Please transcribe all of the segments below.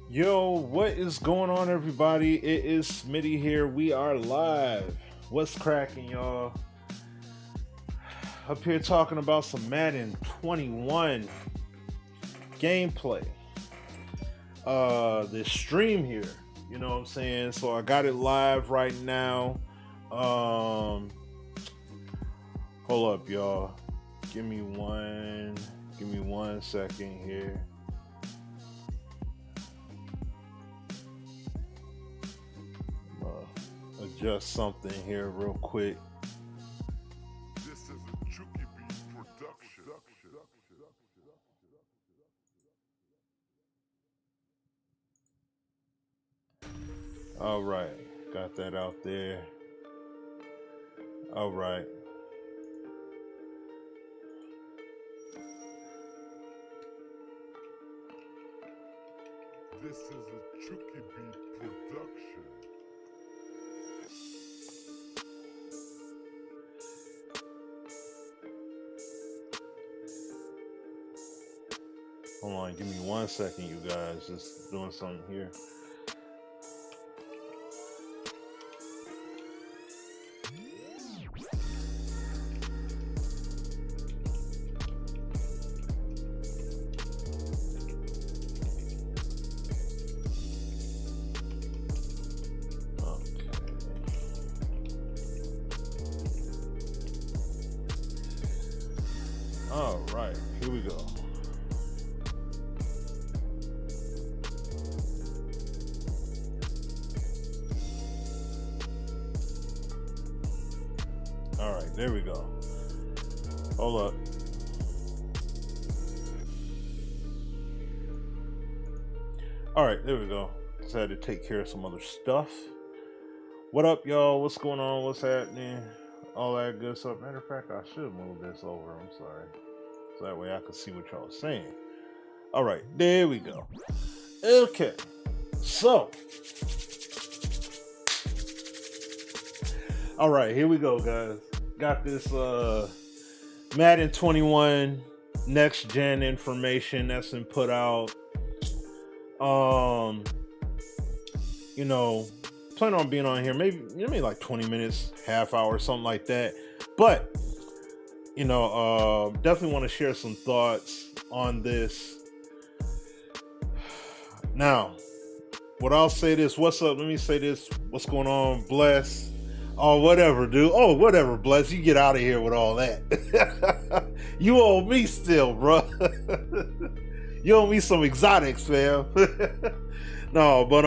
Yo, what is going on, everybody? It is Smitty here. We are live. What's cracking, y'all? Up here talking about some Madden 21 gameplay. The stream here, you know what I'm saying? So I got it live right now. Hold up, y'all. Give me one second here. Adjust something here real quick. This is a Chucky Beat production. All right, got that out there. All right. This is a Chucky Beat production. Hold on, give me 1 second, you guys. Just doing something here. All right, here we go. All right, there we go. Hold up. All right, there we go. Just had to take care of some other stuff. What up, y'all? What's going on? What's happening? All that good stuff. Matter of fact, I should move this over. I'm sorry. So that way I can see what y'all are saying. All right, there we go. Okay, so. All right, here we go, guys. Got this Madden 21 next gen information that's been put out. You know, plan on being on here maybe like 20 minutes, half hour, something like that. But you know, definitely want to share some thoughts on this. Now, what I'll say this, what's up? Let me say this. What's going on? Bless. Oh, whatever, dude. Oh, whatever, Bless. You get out of here with all that. You owe me still, bro. You owe me some exotics, fam. No, but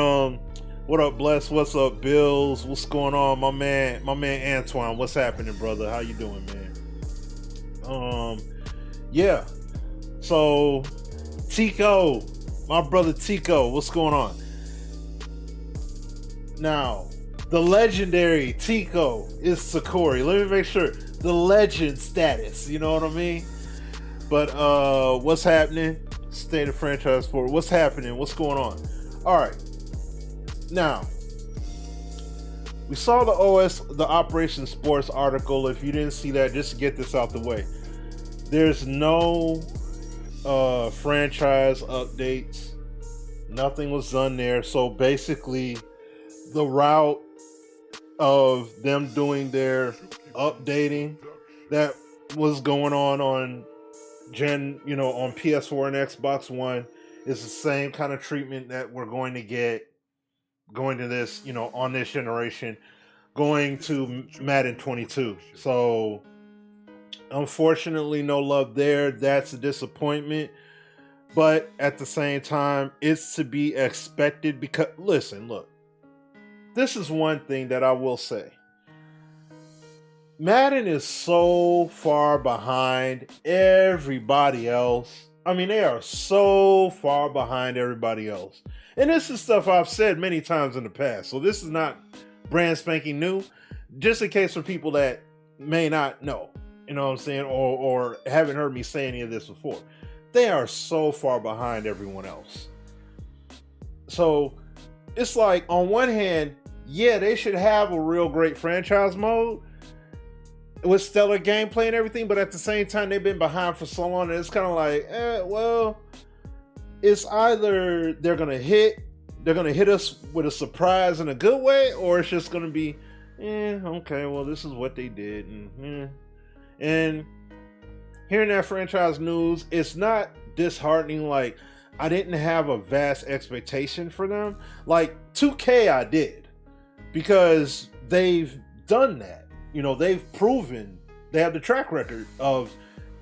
what up, Bless? What's up, Bills? What's going on, my man Antoine? What's happening, brother? How you doing, man? Yeah. So, Tico, my brother Tico, what's going on? Now, the legendary Tico is Sakori. Let me make sure. The legend status, you know what I mean? But what's happening? State of franchise sport. What's happening? What's going on? All right. Now, we saw the Operation Sports article. If you didn't see that, just to get this out the way. There's no franchise updates. Nothing was done there. So basically, the route of them doing their updating that was going on on PS4 and Xbox One is the same kind of treatment that we're going to get going to this, on this generation, going to Madden 22. So unfortunately, no love there. That's a disappointment. But at the same time, it's to be expected because, listen, look, this is one thing that I will say. Madden is so far behind everybody else. I mean, they are so far behind everybody else. And this is stuff I've said many times in the past. So this is not brand spanking new. Just in case for people that may not know, you know what I'm saying, or haven't heard me say any of this before. They are so far behind everyone else. So it's like, on one hand, yeah, they should have a real great franchise mode with stellar gameplay and everything, but at the same time, they've been behind for so long, and it's kind of like, well, it's either they're going to hit they're gonna hit us with a surprise in a good way, or it's just gonna be, okay, well, this is what they did, and hearing that franchise news, it's not disheartening. Like, I didn't have a vast expectation for them. Like 2K, I did, because they've done that. You know, they've proven they have the track record of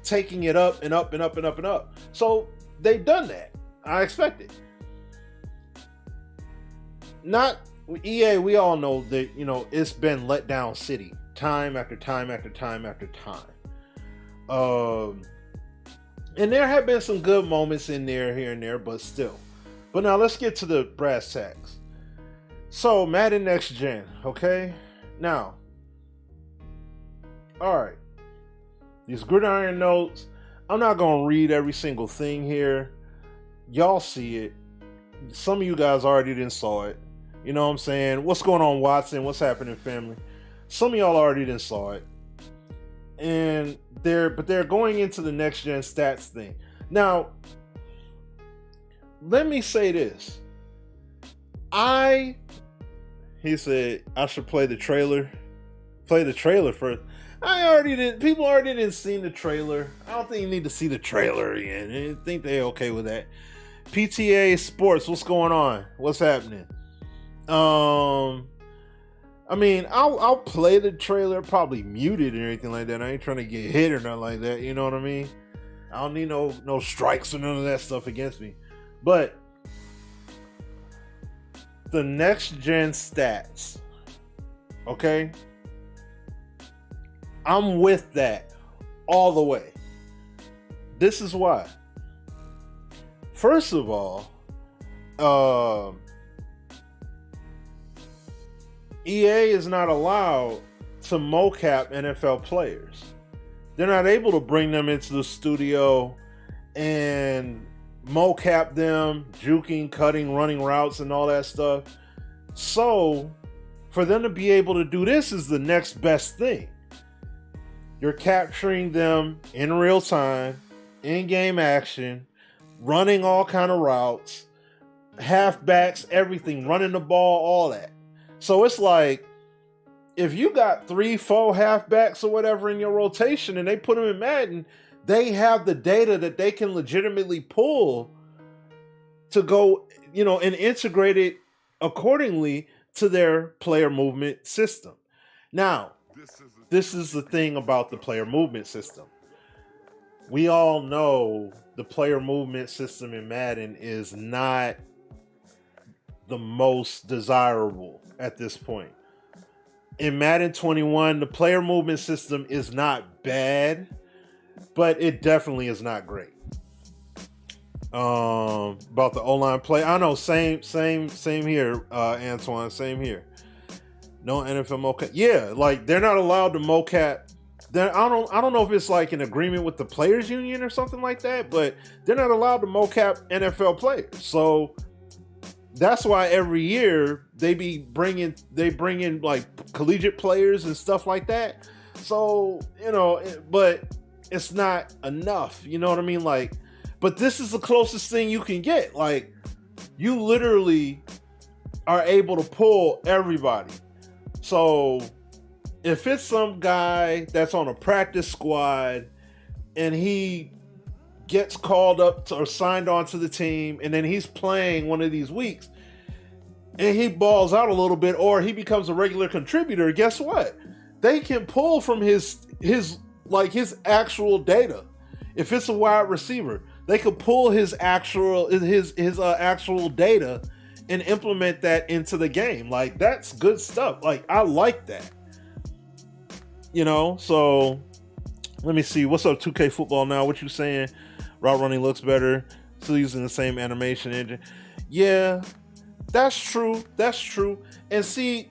taking it up and up and up and up and up. So they've done that. I expected. Not EA, we all know that, you know, it's been let down city time after time after time after time. And there have been some good moments in there, here and there, but still. But now let's get to the brass tacks. So, Madden Next Gen, okay? Now, alright. These gridiron notes, I'm not going to read every single thing here. Y'all see it. Some of you guys already didn't saw it. You know what I'm saying? What's going on, Watson? What's happening, family? Some of y'all already didn't saw it. And they're going into the next gen stats thing. Now, let me say this. He said I should play the trailer. Play the trailer first. People already didn't see the trailer. I don't think you need to see the trailer again. I think they're okay with that. PTA Sports, what's going on? What's happening? I mean, I'll play the trailer, probably muted and everything like that. I ain't trying to get hit or nothing like that. You know what I mean? I don't need no strikes or none of that stuff against me. But the next gen stats, okay? I'm with that all the way. This is why. First of all, EA is not allowed to mocap NFL players. They're not able to bring them into the studio and mocap them, juking, cutting, running routes, and all that stuff. So, for them to be able to do this is the next best thing. You're capturing them in real time, in-game action, running all kind of routes, halfbacks, everything, running the ball, all that. So it's like, if you got 3-4 halfbacks or whatever in your rotation and they put them in Madden, they have the data that they can legitimately pull to go, you know, and integrate it accordingly to their player movement system. Now, this is the thing about the player movement system. We all know the player movement system in Madden is not the most desirable at this point. In Madden 21, the player movement system is not bad, but it definitely is not great. About the O-line play, I know, same here, Antoine, same here. No NFL mocap. Yeah, like they're not allowed to mocap. I don't know if it's like an agreement with the players union or something like that, but they're not allowed to mocap NFL players. So that's why every year they bring in like collegiate players and stuff like that. So, you know, but it's not enough. You know what I mean? Like, but this is the closest thing you can get. Like, you literally are able to pull everybody. So if it's some guy that's on a practice squad and he gets called up or signed on to the team, and then he's playing one of these weeks and he balls out a little bit, or he becomes a regular contributor, guess what? They can pull from his actual data. If it's a wide receiver, they could pull his actual data and implement that into the game. Like, that's good stuff. Like, I like that. You know, so let me see. What's up, 2K Football Now? What you saying? Route running looks better. Still using the same animation engine. Yeah, that's true. That's true. And see,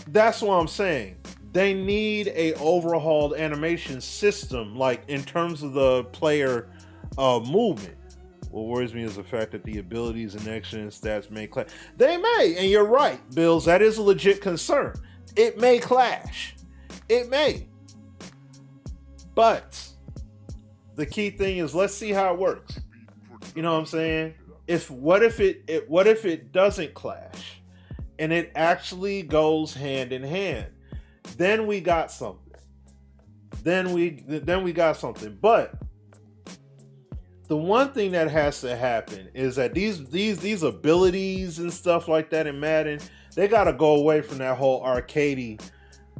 that's what I'm saying. They need a overhauled animation system, like in terms of the player movement. What worries me is the fact that the abilities and action stats may clash. They may, and you're right, Bills. That is a legit concern. It may clash. It may. But the key thing is, let's see how it works. You know what I'm saying? what if it doesn't clash and it actually goes hand in hand? Then we got something. Then we got something. But the one thing that has to happen is that these abilities and stuff like that in Madden, they got to go away from that whole arcadey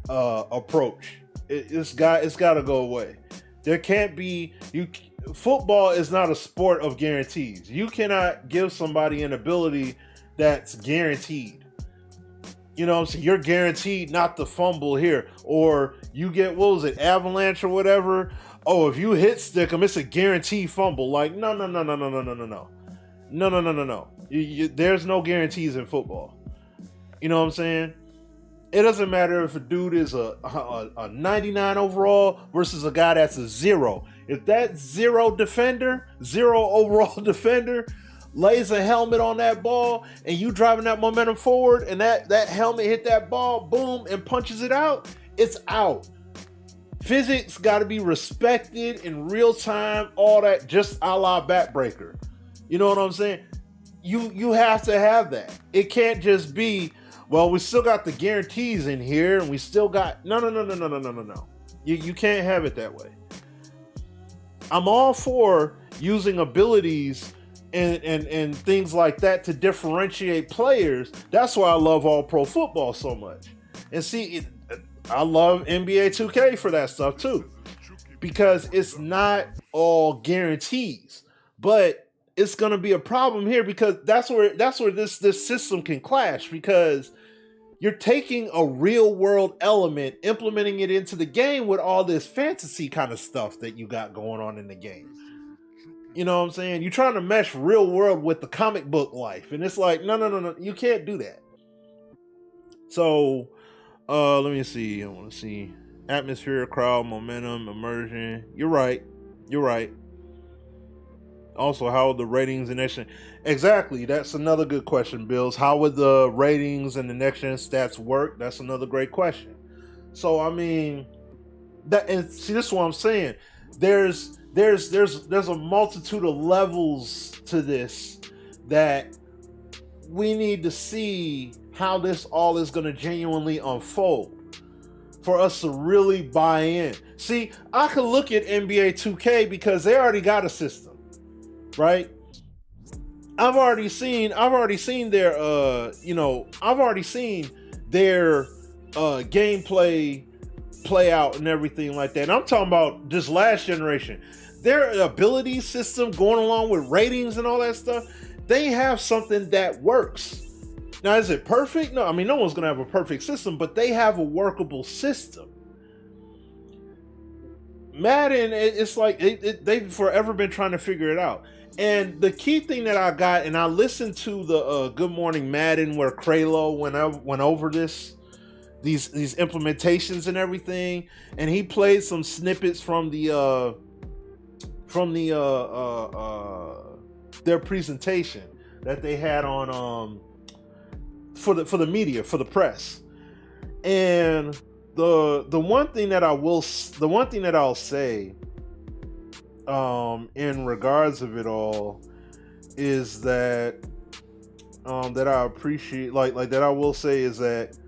approach. It's got to go away. There can't be football is not a sport of guarantees. You cannot give somebody an ability that's guaranteed. You know what I'm saying? You're guaranteed not to fumble here. Or you get, what was it, avalanche or whatever? Oh, if you hit stick them, it's a guaranteed fumble. Like, no. There's no guarantees in football. You know what I'm saying? It doesn't matter if a dude is a 99 overall versus a guy that's a 0. If that zero overall defender, lays a helmet on that ball and you driving that momentum forward and that helmet hit that ball, boom, and punches it out, it's out. Physics got to be respected in real time, all that, just a la backbreaker. You know what I'm saying? You have to have that. It can't just be, well, we still got the guarantees in here and we still got, no. You can't have it that way. I'm all for using abilities and things like that to differentiate players. That's why I love all pro football so much. And see, I love NBA 2K for that stuff too, because it's not all guarantees, but it's going to be a problem here because that's where this system can clash, because you're taking a real world element, implementing it into the game with all this fantasy kind of stuff that you got going on in the game. You know what I'm saying? You're trying to mesh real world with the comic book life. And it's like, no. You can't do that. So, let me see. I want to see. Atmosphere, crowd, momentum, immersion. You're right. Also, how would the ratings and next gen? Exactly. That's another good question, Bills. How would the ratings and the next gen stats work? That's another great question. So, I mean, and see, this is what I'm saying. There's a multitude of levels to this that we need to see how this all is going to genuinely unfold for us to really buy in. See, I could look at NBA 2K because they already got a system, right? I've already seen their gameplay play out and everything like that. And I'm talking about just last generation. Their ability system going along with ratings and all that stuff, they have something that works. Now, is it perfect? No, I mean, no one's going to have a perfect system, but they have a workable system. Madden, it's like they've forever been trying to figure it out. And the key thing that I got, and I listened to the Good Morning Madden where Kralo went over these implementations and everything, and he played some snippets from their presentation that they had on for the media, for the press. And the one thing that I'll say in regards of it all is that that I appreciate, like that I will say, is that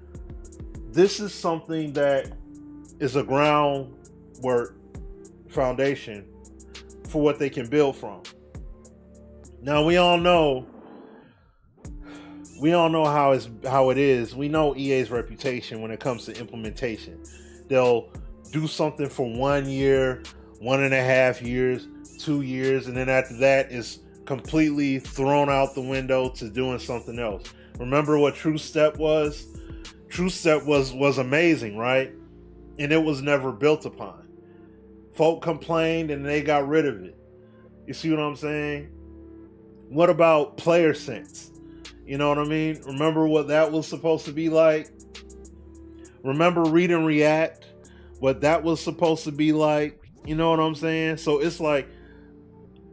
this is something that is a groundwork foundation for what they can build from. Now we all know how it is. We know EA's reputation when it comes to implementation. They'll do something for 1 year, 1.5 years, 2 years, and then after that is completely thrown out the window to doing something else. Remember what True Step was? True Step was amazing, right? And it was never built upon. Folk complained and they got rid of it. You see what I'm saying? What about Player Sense? You know what I mean? Remember what that was supposed to be like? Remember Read and React? What that was supposed to be like? You know what I'm saying? So it's like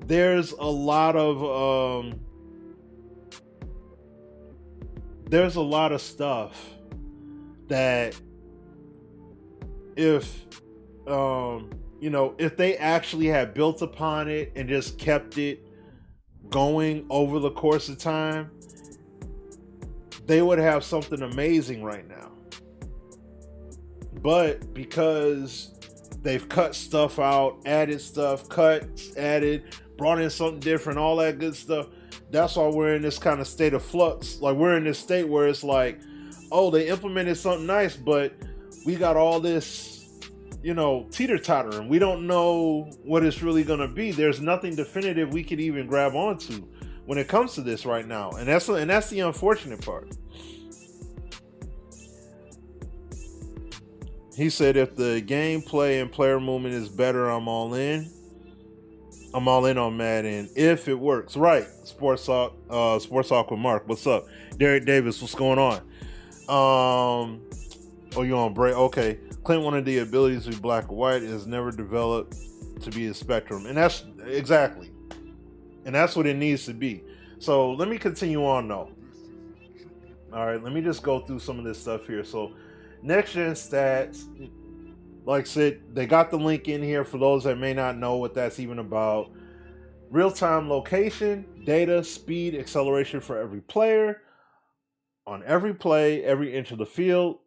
there's a lot of stuff that if if they actually had built upon it and just kept it going over the course of time, they would have something amazing right now. But because they've cut stuff out, added stuff, added, brought in something different, all that good stuff, that's why we're in this kind of state of flux. Like, we're in this state where it's like, oh, they implemented something nice, but we got all this, teeter-tottering. We don't know what it's really going to be. There's nothing definitive we could even grab onto when it comes to this right now. And that's the unfortunate part. He said, if the gameplay and player movement is better, I'm all in. I'm all in on Madden if it works. Right. Sports Talk with Mark. What's up? Derek Davis, what's going on? Oh, you on break? Okay. Clint, one of the abilities to be black or white is never developed to be a spectrum. And that's exactly. And that's what it needs to be. So let me continue on though. All right, let me just go through some of this stuff here. So next gen stats, like I said, they got the link in here for those that may not know what that's even about. Real-time location, data, speed, acceleration for every player, on every play, every inch of the field.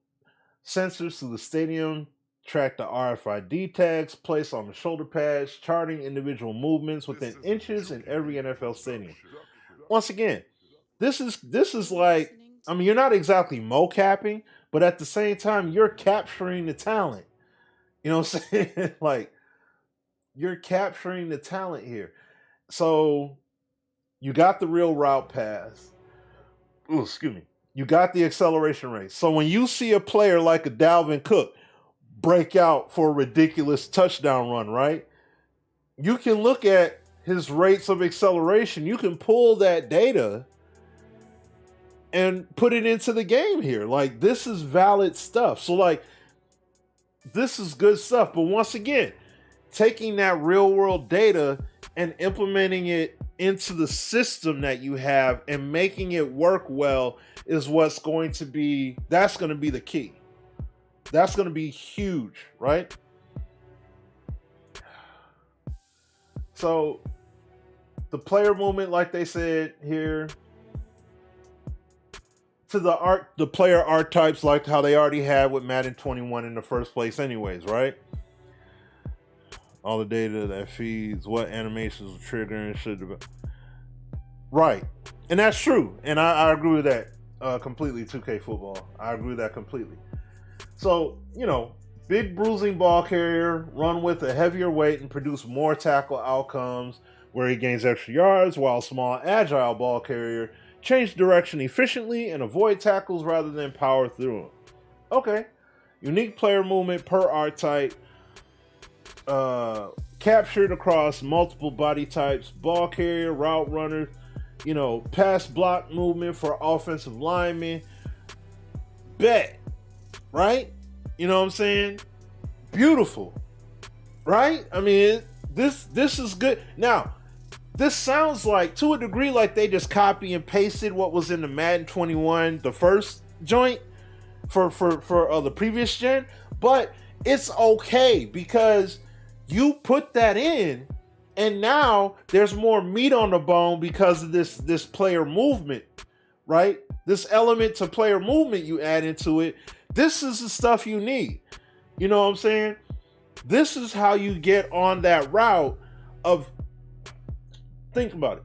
Sensors through the stadium track the RFID tags placed on the shoulder pads, charting individual movements within inches in every NFL stadium. Once again, this is like, I mean, you're not exactly mocapping, but at the same time, you're capturing the talent. You know what I'm saying? Like, you're capturing the talent here. So you got the real route pass. Ooh, excuse me. You got the acceleration rate. So when you see a player like a Dalvin Cook break out for a ridiculous touchdown run, right? You can look at his rates of acceleration. You can pull that data and put it into the game here. Like, this is valid stuff. So, like, this is good stuff. But once again, taking that real world data and implementing it into the system that you have and making it work well is what's going to be, that's going to be the key. That's going to be huge, right? So the player movement, like they said here, to the player archetypes, like how they already had with Madden 21 in the first place anyways, right? All the data that feeds what animations will trigger and should develop. Right. And that's true. And I agree with that completely, 2K football. I agree with that completely. So, big bruising ball carrier, run with a heavier weight and produce more tackle outcomes where he gains extra yards, while small, agile ball carrier change direction efficiently and avoid tackles rather than power through them. Okay. Unique player movement per archetype. Captured across multiple body types, ball carrier, route runner, pass block movement for offensive linemen. Bet, right? You know what I'm saying? Beautiful, right? I mean, this is good. Now, this sounds like, to a degree, like they just copy and pasted what was in the Madden 21, the first joint for the previous gen, but it's okay because you put that in, and now there's more meat on the bone because of this player movement, right? This element to player movement you add into it. This is the stuff you need. You know what I'm saying? This is how you get on that route of, think about it.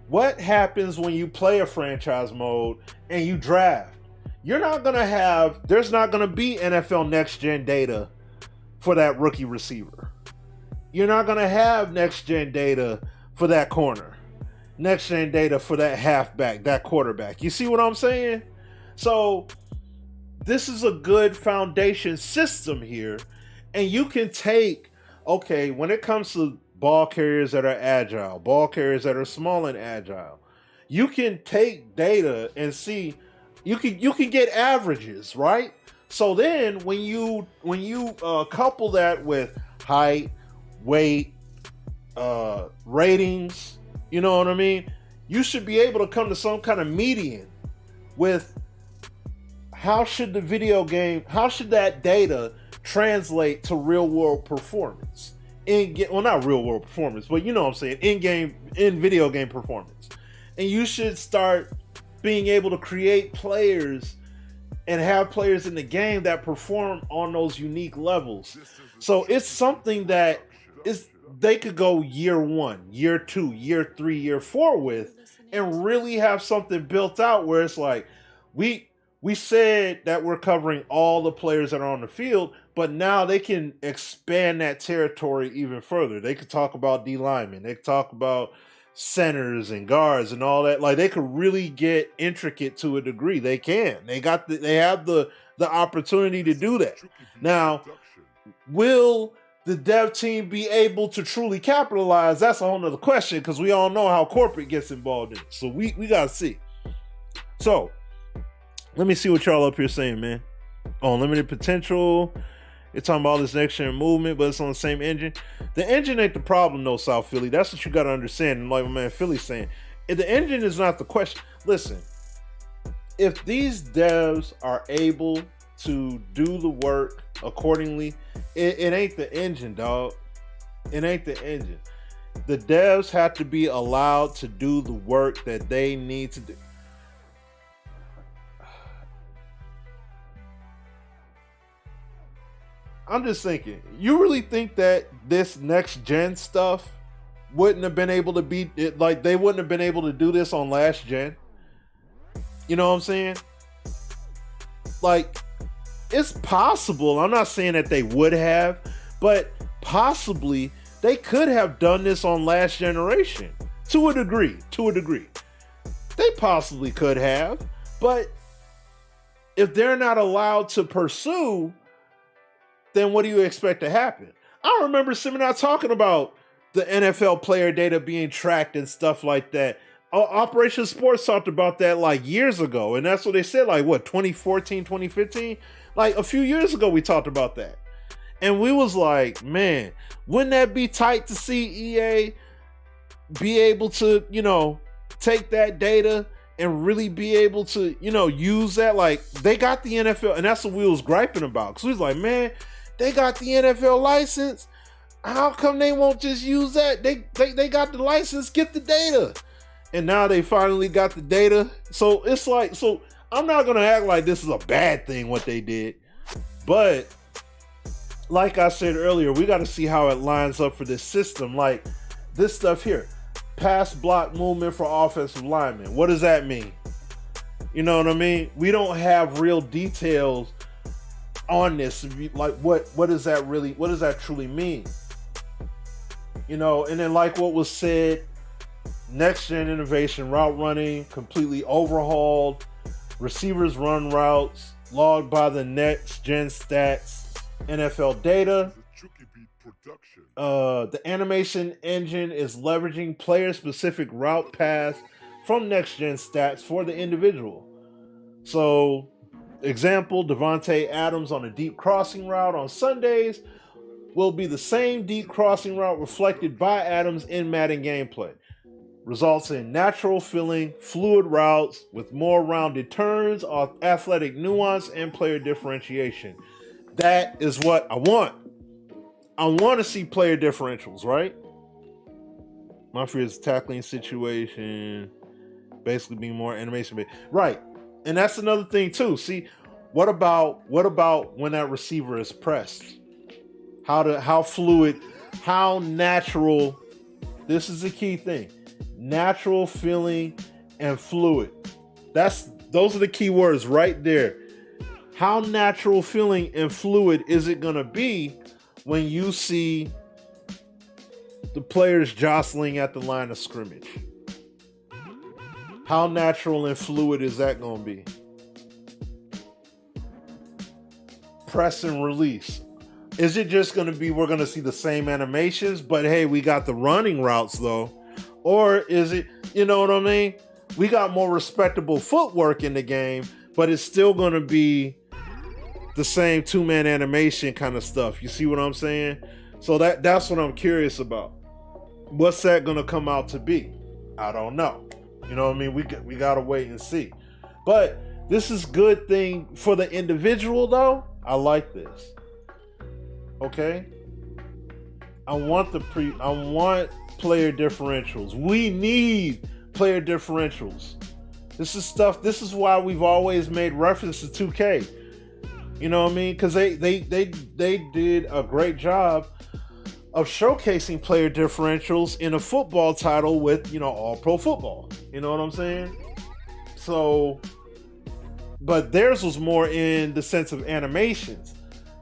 What happens when you play a franchise mode and you draft? There's not going to be NFL next gen data for that rookie receiver. You're not going to have next gen data for that corner. Next gen data for that halfback, that quarterback. You see what I'm saying? So this is a good foundation system here. And you can take, okay, when it comes to ball carriers that are agile, ball carriers that are small and agile, you can take data and see, you can get averages, right? So then when you couple that with height, weight, ratings, you know what I mean? You should be able to come to some kind of median with how should that data translate to real world performance well, not real world performance, but you know what I'm saying, in video game performance. And you should start being able to create players and have players in the game that perform on those unique levels. So it's something that they could go year 1, year 2, year 3, year 4 with, and really have something built out where it's like, we said that we're covering all the players that are on the field, but now they can expand that territory even further. They could talk about D linemen, they could talk about centers and guards and all that. Like, they could really get intricate to a degree. They can. They have the opportunity to do that. Now, will the dev team be able to truly capitalize? That's a whole nother question, because we all know how corporate gets involved in it. So we gotta see. So let me see what y'all up here saying, man. Unlimited potential. It's talking about this next gen movement, but it's on the same engine. The engine ain't the problem, though, South Philly. That's what you got to understand. And like my man Philly's saying, if the engine is not the question. Listen, if these devs are able to do the work accordingly, it ain't the engine, dog. It ain't the engine. The devs have to be allowed to do the work that they need to do. I'm just thinking, you really think that this next gen stuff wouldn't have been able to be, like, they wouldn't have been able to do this on last gen? You know what I'm saying? Like, it's possible. I'm not saying that they would have, but possibly they could have done this on last generation to a degree. They possibly could have, but if they're not allowed to pursue, then what do you expect to happen? I remember Seminar talking about the NFL player data being tracked and stuff like that. Operation Sports talked about that like years ago, and that's what they said, like, what, 2014, 2015? Like, a few years ago we talked about that. And we was like, man, wouldn't that be tight to see EA be able to, you know, take that data and really be able to, you know, use that? Like, they got the NFL, and that's what we was griping about. Because we was like, man, they got the NFL license. How come they won't just use that? They got the license, get the data. And now they finally got the data. So it's like, so I'm not going to act like this is a bad thing, what they did. But like I said earlier, we got to see how it lines up for this system. Like this stuff here, pass block movement for offensive linemen. What does that mean? You know what I mean? We don't have real details on this. Like what does that truly mean? You know, and then like what was said, next gen innovation, route running completely overhauled, receivers run routes logged by the next gen stats, NFL data. The animation engine is leveraging player specific route paths from next gen stats for the individual. So example, Devontae Adams on a deep crossing route on Sundays will be the same deep crossing route reflected by Adams in Madden gameplay. Results in natural feeling, fluid routes with more rounded turns, athletic nuance, and player differentiation. That is what I want. I want to see player differentials, right? My fear is tackling situation, basically being more animation. Right. And that's another thing too. See, what about when that receiver is pressed? How fluid, how natural. This is the key thing. Natural feeling and fluid. Those are the key words right there. How natural feeling and fluid is it gonna be when you see the players jostling at the line of scrimmage? How natural and fluid is that gonna be? Press and release. Is it just gonna be we're gonna see the same animations, but hey, we got the running routes though? Or is it, you know what I mean? We got more respectable footwork in the game, but it's still going to be the same two-man animation kind of stuff. You see what I'm saying? So that's what I'm curious about. What's that going to come out to be? I don't know. You know what I mean? We got to wait and see. But this is good thing for the individual, though. I like this. Okay? I want player differentials. We need player differentials. This is why we've always made reference to 2K. You know what I mean? Because they did a great job of showcasing player differentials in a football title with, all pro football. You know what I'm saying? So, but theirs was more in the sense of animations.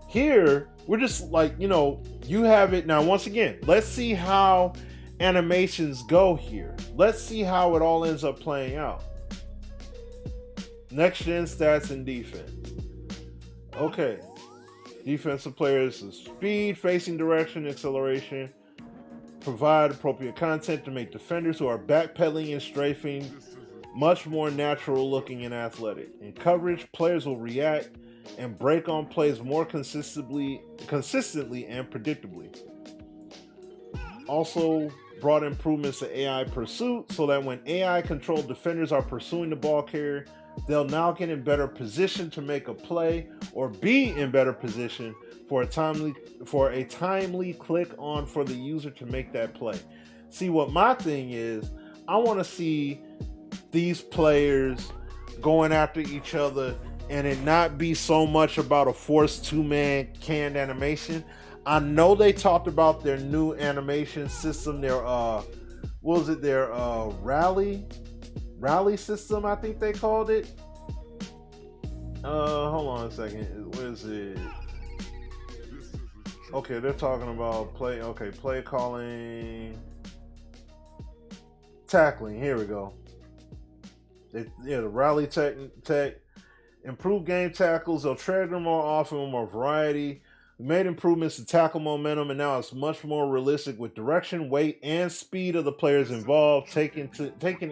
Here, we're just like, you have it. Now, once again, let's see how animations go here. Let's see how it all ends up playing out. Next gen stats and defense. Okay. Defensive players is speed, facing direction, acceleration. Provide appropriate content to make defenders who are backpedaling and strafing much more natural looking and athletic. In coverage, players will react and break on plays more consistently and predictably. Also brought improvements to AI pursuit so that when AI controlled defenders are pursuing the ball carrier, they'll now get in better position to make a play or be in better position for a timely click on for the user to make that play. See, what my thing is, I want to see these players going after each other and it not be so much about a forced two-man canned animation. I know they talked about their new animation system, their rally system, I think they called it. Hold on a second. What is it? Okay, they're talking about play calling, tackling. Here we go. The rally tech, improved game tackles. They'll trigger more often with more variety. We made improvements to tackle momentum, and now it's much more realistic with direction, weight, and speed of the players involved taken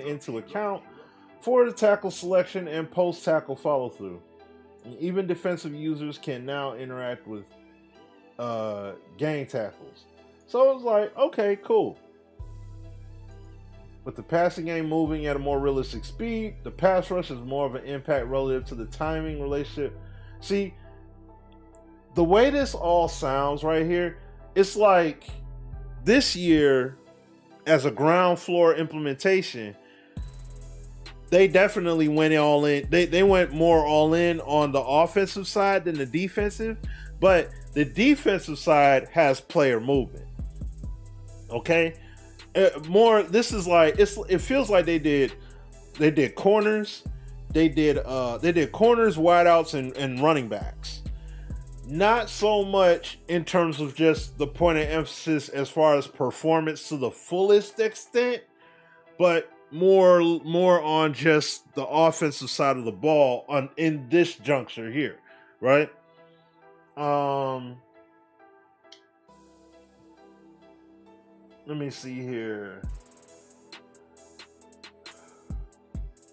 into account for the tackle selection and post-tackle follow-through. And even defensive users can now interact with gang tackles. So it's like, okay, cool. With the passing game moving at a more realistic speed, the pass rush is more of an impact relative to the timing relationship. See, the way this all sounds right here, it's like this year, as a ground floor implementation, they definitely went all in. They went more all in on the offensive side than the defensive, but the defensive side has player movement. Okay, this is like it feels like they did corners, they did corners, wideouts, and running backs. Not so much in terms of just the point of emphasis as far as performance to the fullest extent, but more on just the offensive side of the ball in this juncture here, right? Let me see here.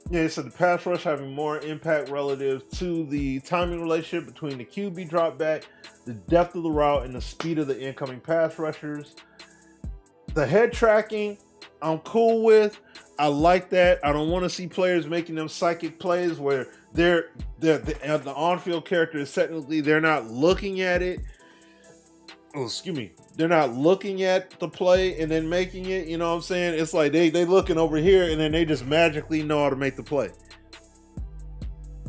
Yeah, so the pass rush having more impact relative to the timing relationship between the QB drop back, the depth of the route, and the speed of the incoming pass rushers. The head tracking, I'm cool with. I like that. I don't want to see players making them psychic plays where the on-field character is technically, they're not looking at it. Oh, excuse me. They're not looking at the play and then making it. You know what I'm saying? It's like they looking over here and then they just magically know how to make the play.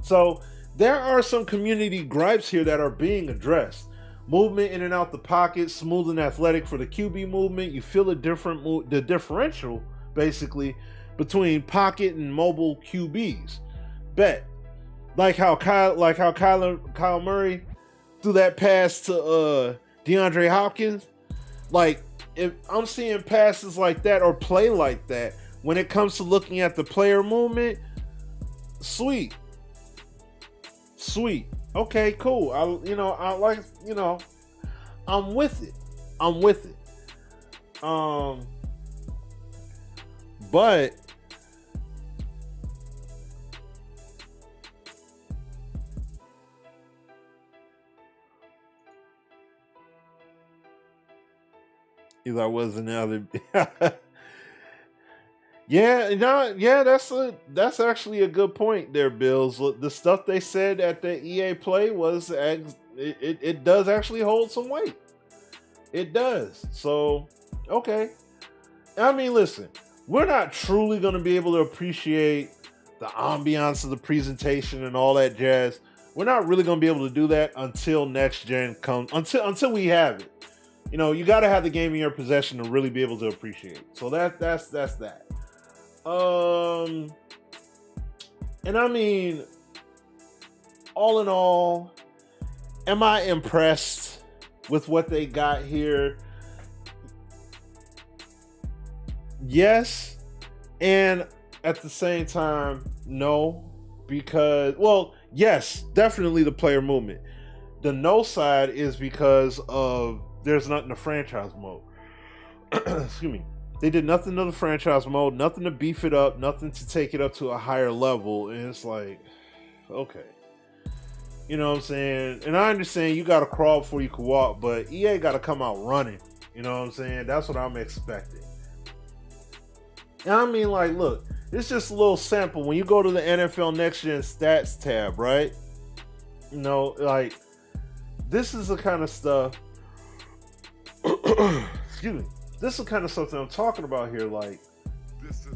So there are some community gripes here that are being addressed. Movement in and out the pocket, smooth and athletic for the QB movement. You feel the differential basically between pocket and mobile QBs. Bet. Like how Kyle Murray threw that pass to DeAndre Hopkins. Like, if I'm seeing passes like that or play like that, when it comes to looking at the player movement, sweet. Okay, cool. I'm with it. But Eli wasn't other. That's actually a good point there, Bills. The stuff they said at the EA Play was it does actually hold some weight. It does. So, okay. I mean, listen, we're not truly going to be able to appreciate the ambiance of the presentation and all that jazz. We're not really going to be able to do that until next gen comes, until we have it. You know, you got to have the game in your possession to really be able to appreciate it. So that's that. And I mean, all in all, am I impressed with what they got here? Yes, and at the same time, no, because, well, yes, definitely the player movement. The no side is because of there's nothing to franchise mode. Excuse me. They did nothing to the franchise mode, nothing to beef it up, nothing to take it up to a higher level, and it's like, okay. You know what I'm saying? And I understand you got to crawl before you can walk, but EA got to come out running. You know what I'm saying? That's what I'm expecting. And I mean, like, look, it's just a little sample. When you go to the NFL Next Gen Stats tab, right? You know, like, this is the kind of stuff. Excuse me. This is the kind of stuff that I'm talking about here. Like, This is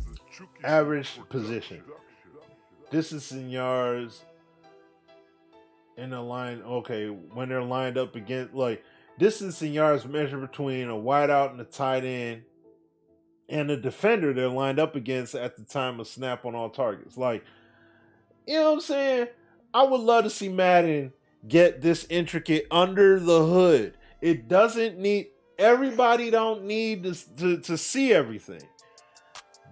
a average position, distance in yards, in the line. Okay, when they're lined up against, like, distance in yards measured between a wideout and a tight end and the defender they're lined up against at the time of snap on all targets. Like, you know what I'm saying? I would love to see Madden get this intricate under the hood. It doesn't need, everybody don't need to see everything.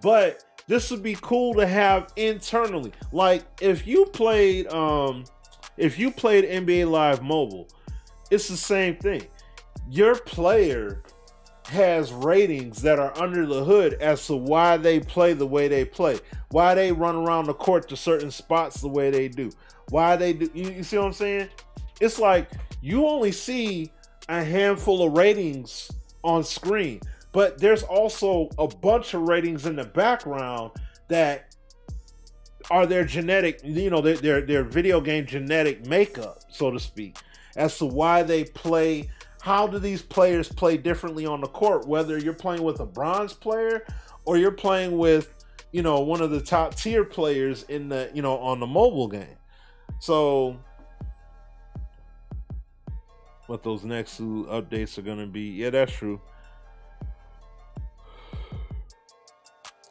But this would be cool to have internally. Like, if you played NBA Live Mobile, it's the same thing. Your player has ratings that are under the hood as to why they play the way they play, why they run around the court to certain spots the way they do, why they do. You see what I'm saying? It's like you only see a handful of ratings on screen, but there's also a bunch of ratings in the background that are their genetic, you know, their video game genetic makeup, so to speak, as to why they play. How do these players play differently on the court, whether you're playing with a bronze player or you're playing with, you know, one of the top tier players in the, you know, on the mobile game. So what those next two updates are going to be. Yeah, that's true.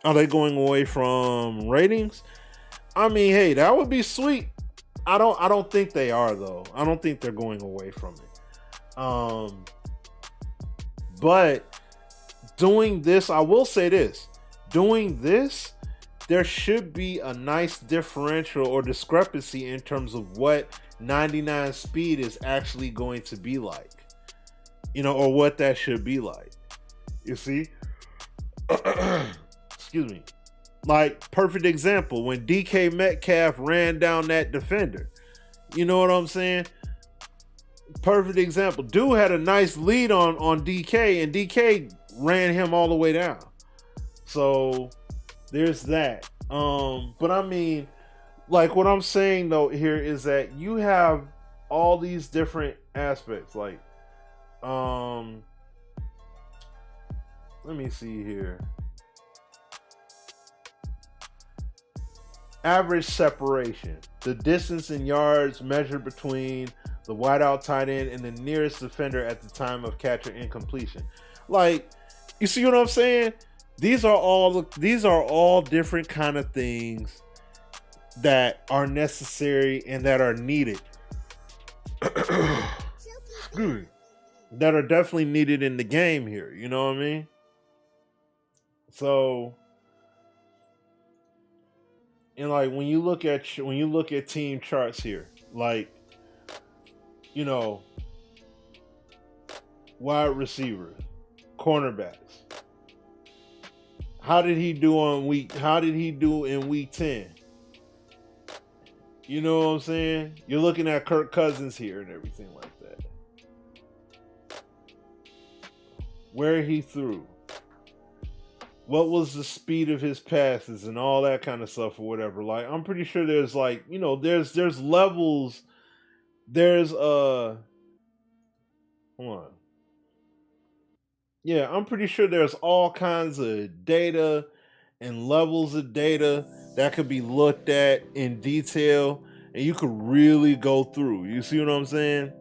Are they going away from ratings? I mean, hey, that would be sweet. I don't think they are, though. I don't think they're going away from it. But doing this, I will say this, doing this, there should be a nice differential or discrepancy in terms of what 99 speed is actually going to be like, you know, or what that should be like. You see? Excuse me. Like, perfect example, when DK Metcalf ran down that defender. You know what I'm saying? Perfect example. Dude had a nice lead on DK, and DK ran him all the way down. So there's that. But I mean, like, what I'm saying though here is that you have all these different aspects. Like, let me see here. Average separation, the distance in yards measured between the wideout tight end and the nearest defender at the time of catch or incompletion. Like, you see what I'm saying? These are all different kind of things that are necessary and that are needed. That are definitely needed in the game here. You know what I mean? So, and like when you look at team charts here, like, you know, wide receivers, cornerbacks. How did he do in week 10? You know what I'm saying? You're looking at Kirk Cousins here and everything like that. Where he threw. What was the speed of his passes and all that kind of stuff or whatever. Like, I'm pretty sure there's, like, you know, there's levels. There's hold on. Yeah, I'm pretty sure there's all kinds of data and levels of data that could be looked at in detail and you could really go through. You see what I'm saying?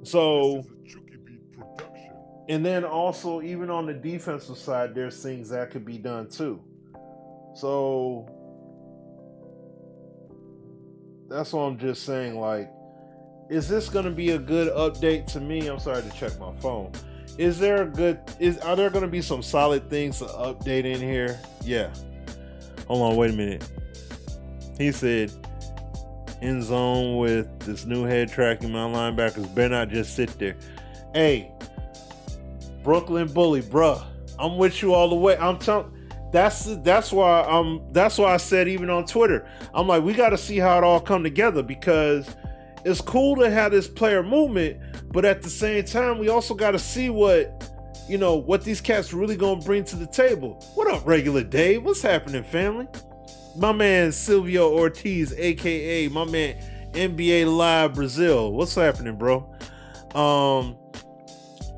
So, This is a Chucky Beat production. and then also, even on the defensive side, there's things that could be done too. So, that's what I'm just saying. Like, is this going to be a good update to me? I'm sorry to check my phone. Are there going to be some solid things to update in here? Yeah. Hold on, wait a minute. He said, in zone with this new head tracking, my linebackers better not just sit there. Hey, Brooklyn Bully, bruh, I'm with you all the way. I'm telling. That's why I said, even on Twitter, I'm like, we got to see how it all come together, because it's cool to have this player movement, but at the same time, we also got to see what these cats really gonna bring to the table. What up, Regular Dave? What's happening, family? My man Silvio Ortiz, aka my man NBA Live Brazil. What's happening, bro?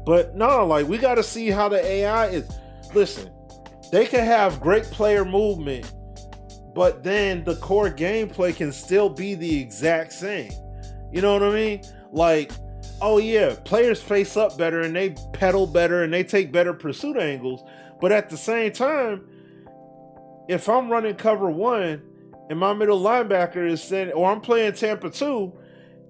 But no, like, we got to see how the AI is. Listen, they can have great player movement, but then the core gameplay can still be the exact same. You know what I mean? Like, oh yeah, players face up better and they pedal better and they take better pursuit angles. But at the same time, if I'm running cover one and my middle linebacker is sitting, or I'm playing Tampa 2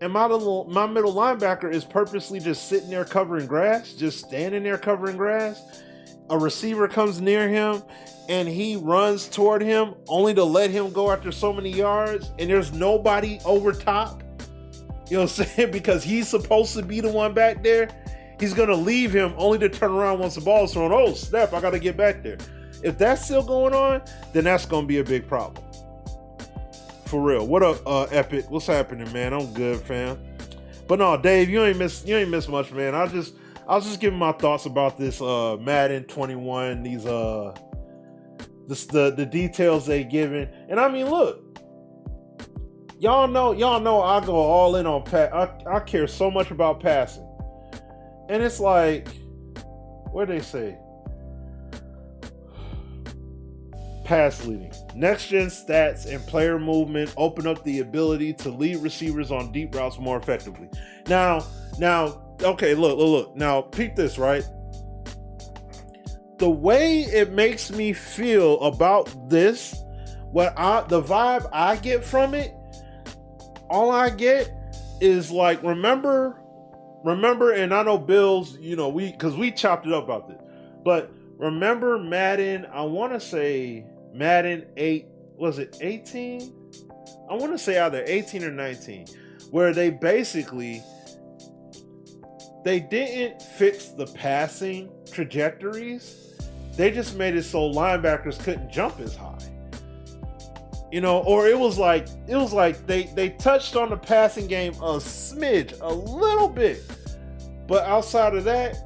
and my middle linebacker is purposely just sitting there covering grass, just standing there covering grass, a receiver comes near him and he runs toward him only to let him go after so many yards, and there's nobody over top. You know what I'm saying? Because he's supposed to be the one back there. He's going to leave him only to turn around once the ball is thrown. Oh, snap, I got to get back there. If that's still going on, then that's going to be a big problem. For real. What up, Epic? What's happening, man? I'm good, fam. But no, Dave, you ain't miss much, man. I was just giving my thoughts about this Madden 21, these the details they given. And I mean, look, Y'all know I go all in on I care so much about passing. And it's like, what do they say? Pass leading. Next gen stats and player movement open up the ability to lead receivers on deep routes more effectively. Now, okay, look. Now, peep this, right? The way it makes me feel about this, the vibe I get from it, all I get is like, remember, and I know Bills, because we chopped it up about this, but remember Madden, I want to say Madden 8, was it 18? I want to say either 18 or 19, where they didn't fix the passing trajectories. They just made it so linebackers couldn't jump as high. Or it was like they touched on the passing game a smidge, a little bit, but outside of that,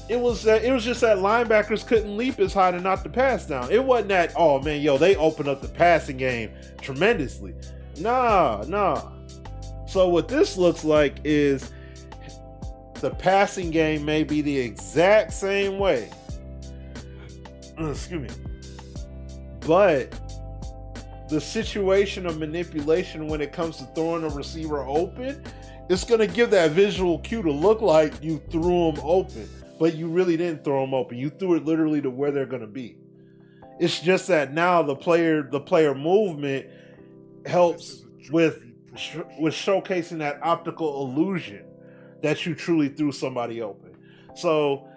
it was just that linebackers couldn't leap as high to knock the pass down. It wasn't that, oh man, they opened up the passing game tremendously. Nah. So what this looks like is the passing game may be the exact same way. Excuse me, but the situation of manipulation when it comes to throwing a receiver open, it's going to give that visual cue to look like you threw them open, but you really didn't throw them open. You threw it literally to where they're going to be. It's just that now the player movement helps with showcasing that optical illusion that you truly threw somebody open. So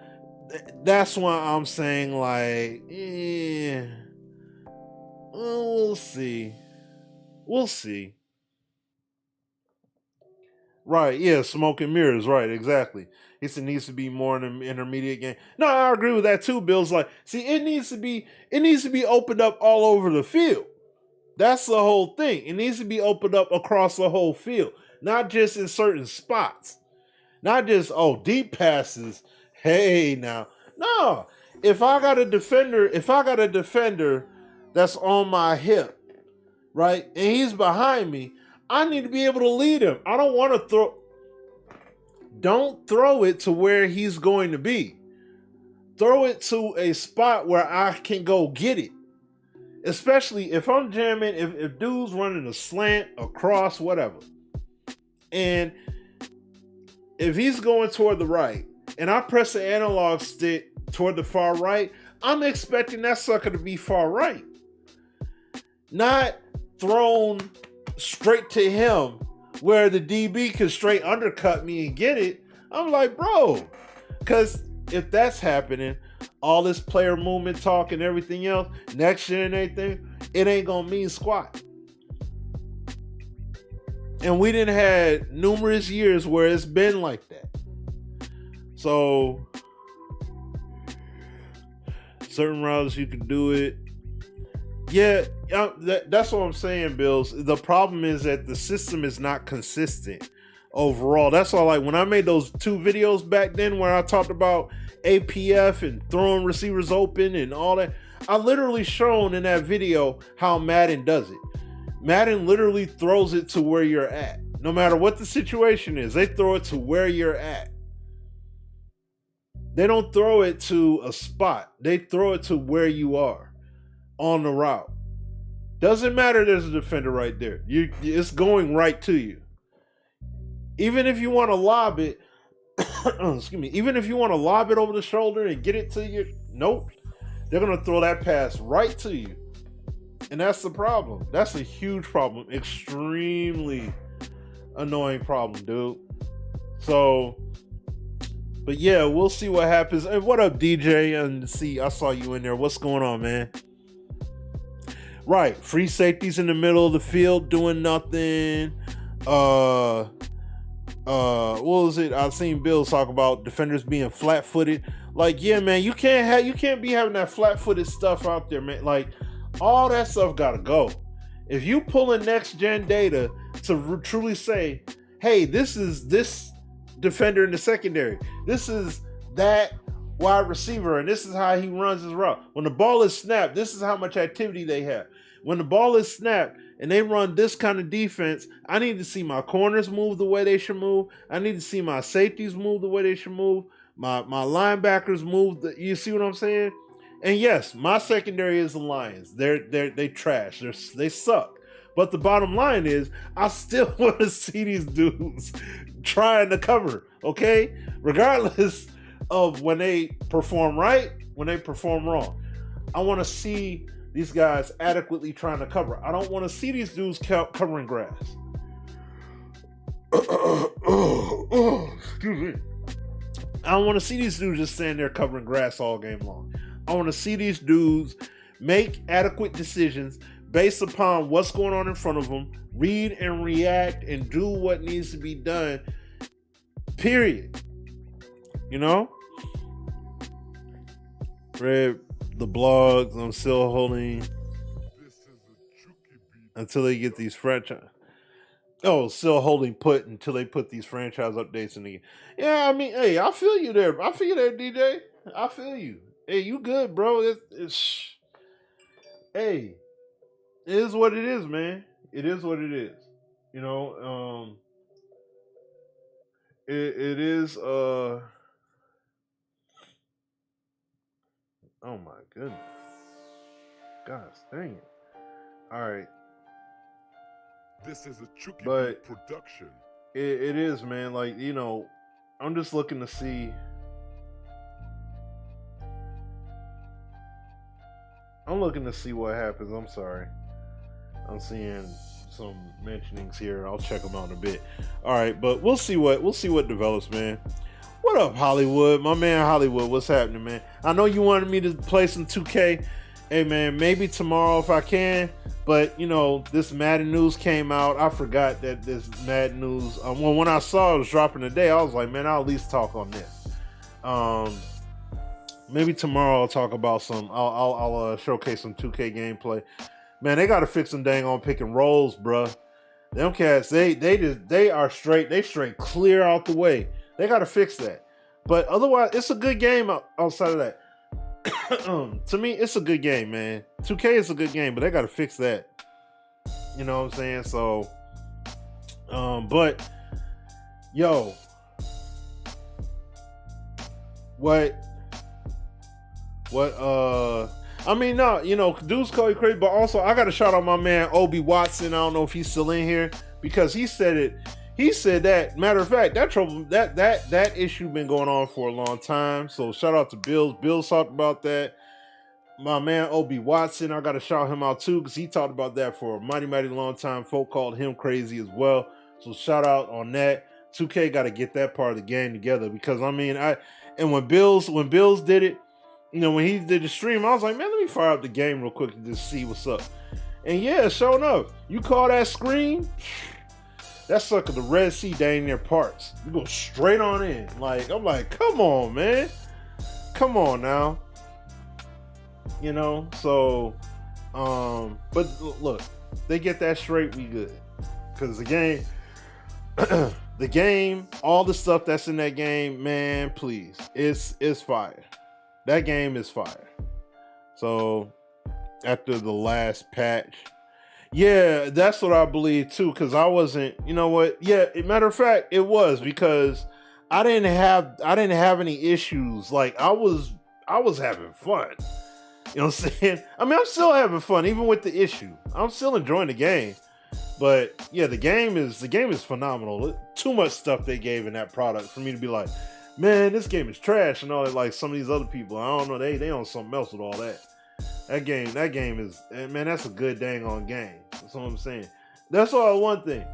that's why I'm saying, like, we'll see. Right, yeah, smoke and mirrors, right, exactly. It needs to be more in the intermediate game. No, I agree with that too, Bill's like, see, it needs to be opened up all over the field. That's the whole thing. It needs to be opened up across the whole field, not just in certain spots. Not just, deep passes. Hey, now. No, if I got a defender that's on my hip, right, and he's behind me, I need to be able to lead him. I don't want to don't throw it to where he's going to be. throw it to a spot where I can go get it. Especially if I'm jamming, if dude's running a slant, a cross, whatever. And if he's going toward the right and I press the analog stick toward the far right, I'm expecting that sucker to be far right. Not thrown straight to him where the DB can straight undercut me and get it. I'm like, bro, because if that's happening, all this player movement talk and everything else, next year and everything, it ain't gonna mean squat. And we didn't had numerous years where it's been like that. So certain routes you can do it. Yeah, that's what I'm saying, Bills. The problem is that the system is not consistent overall. That's all. Like when I made those 2 videos back then where I talked about APF and throwing receivers open and all that, I literally shown in that video how Madden does it. Madden literally throws it to where you're at. No matter what the situation is, they throw it to where you're at. They don't throw it to a spot. They throw it to where you are on the route. Doesn't matter there's a defender right there. It's going right to you. Even if you want to lob it, excuse me, even if you want to lob it over the shoulder and get it to you, nope. They're going to throw that pass right to you. And that's the problem. That's a huge problem. Extremely annoying problem, dude. So, but yeah, we'll see what happens. Hey, what up, DJ? And see, I saw you in there. What's going on, man? Right, free safeties in the middle of the field doing nothing. What was it? I've seen Bill talk about defenders being flat-footed. Like, yeah, man, you can't be having that flat-footed stuff out there, man. Like, all that stuff gotta go. If you pull in next-gen data to truly say, hey, this is this defender in the secondary, this is that wide receiver, and this is how he runs his route. When the ball is snapped, this is how much activity they have. When the ball is snapped and they run this kind of defense, I need to see my corners move the way they should move. I need to see my safeties move the way they should move. My linebackers move. You see what I'm saying? And yes, my secondary is the Lions. They trash. They suck. But the bottom line is, I still want to see these dudes trying to cover. Okay, regardless of when they perform right, when they perform wrong, I want to see these guys adequately trying to cover. I don't want to see these dudes covering grass. Excuse me. I don't want to see these dudes just standing there covering grass all game long. I want to see these dudes make adequate decisions based upon what's going on in front of them, read and react and do what needs to be done, period. You know? Read the blogs. I'm still holding until they get these franchise. Oh, still holding put until they put these franchise updates in the game. Yeah, I mean, hey, I feel you there. I feel you there, DJ. I feel you. Hey, you good, bro? Hey, it is what it is, man. It is what it is. You know, it is. Oh my goodness. Gosh dang it. All right. This is a Chucky production. It is, man. Like, you know, I'm just looking to see. I'm looking to see what happens. I'm sorry. I'm seeing some mentionings here. I'll check them out in a bit. All right, but we'll see what develops, man. What up, Hollywood? My man Hollywood, what's happening, man? I know you wanted me to play some 2K. Hey, man, maybe tomorrow if I can. But, you know, this Madden news came out. I forgot that this Madden news. When I saw it was dropping today, I was like, man, I'll at least talk on this. Maybe tomorrow I'll talk about some. I'll showcase some 2K gameplay. Man, they got to fix some dang on pick and rolls, bruh. Them cats, they are straight. They straight clear out the way. They got to fix that. But otherwise, it's a good game outside of that. To me, it's a good game, man. 2K is a good game, but they got to fix that. You know what I'm saying? So, but, yo, what What I mean, no, you know, dudes call you crazy, but also I gotta shout out my man Obi Watson. I don't know if he's still in here because he said it. He said that. Matter of fact, that issue been going on for a long time. So shout out to Bills. Bills talked about that. My man Obi Watson, I gotta shout him out too because he talked about that for a mighty long time. Folk called him crazy as well. So shout out on that. 2K got to get that part of the game together because I mean, when Bills did it, you know, when he did the stream, I was like, man, let me fire up the game real quick and just see what's up. And yeah, sure enough, you call that screen, that sucker the Red Sea dang near parts. You go straight on in. Like, I'm like, come on, man. Come on now. You know, so but look, they get that straight, we good. Because the game the game, all the stuff that's in that game, man, please, it's fire. That game is fire. So after the last patch, yeah, that's what I believe too. Because I wasn't, you know what? Yeah, matter of fact, it was because I didn't have any issues. Like I was having fun. You know what I'm saying? I mean, I'm still having fun even with the issue. I'm still enjoying the game. But yeah, the game is phenomenal. Too much stuff they gave in that product for me to be like, man, this game is trash and all that. Like some of these other people, I don't know, they on something else with all that. That game is, man, that's a good dang on game. That's what I'm saying. That's all one thing.